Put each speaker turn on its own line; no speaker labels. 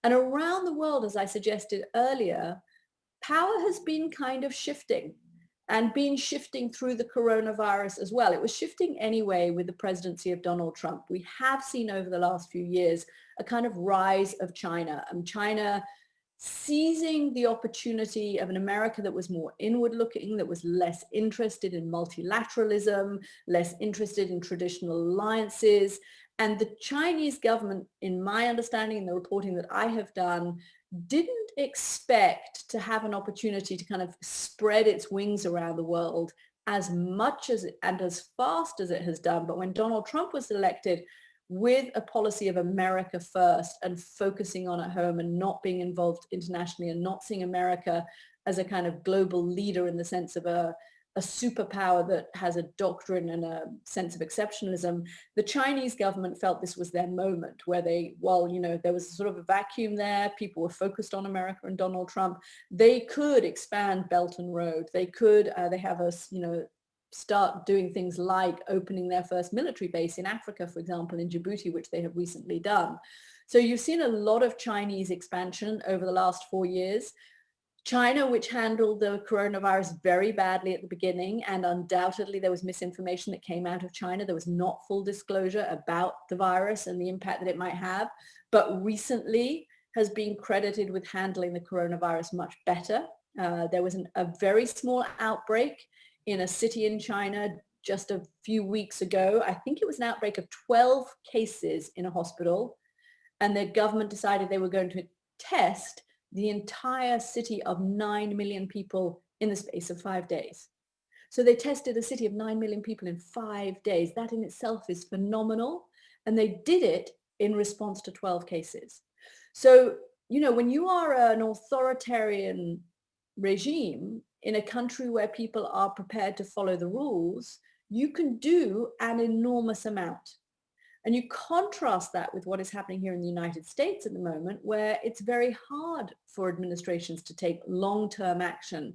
And around the world, as I suggested earlier, power has been kind of shifting and been shifting through the coronavirus as well. It was shifting anyway with the presidency of Donald Trump. We have seen over the last few years a kind of rise of China, and China seizing the opportunity of an America that was more inward looking, that was less interested in multilateralism, less interested in traditional alliances. And the Chinese government, in my understanding and the reporting that I have done, didn't expect to have an opportunity to kind of spread its wings around the world as much as and as fast as it has done. But when Donald Trump was elected, with a policy of America first and focusing on at home and not being involved internationally and not seeing America as a kind of global leader in the sense of a superpower that has a doctrine and a sense of exceptionalism, the Chinese government felt this was their moment where they, well, you know, there was sort of a vacuum there. People were focused on America and Donald Trump. They could expand Belt and Road. They could, they have a, you know, start doing things like opening their first military base in Africa, for example, in Djibouti, which they have recently done. So you've seen a lot of Chinese expansion over the last 4 years. China, which handled the coronavirus very badly at the beginning, and undoubtedly there was misinformation that came out of China. There was not full disclosure about the virus and the impact that it might have, but recently has been credited with handling the coronavirus much better. There was a very small outbreak in a city in China just a few weeks ago. I think it was an outbreak of 12 cases in a hospital, and the government decided they were going to test the entire city of 9 million people in the space of 5 days. So they tested a city of 9 million people in 5 days. That in itself is phenomenal. And they did it in response to 12 cases. So, you know, when you are an authoritarian regime in a country where people are prepared to follow the rules, you can do an enormous amount. And you contrast that with what is happening here in the United States at the moment, where it's very hard for administrations to take long-term action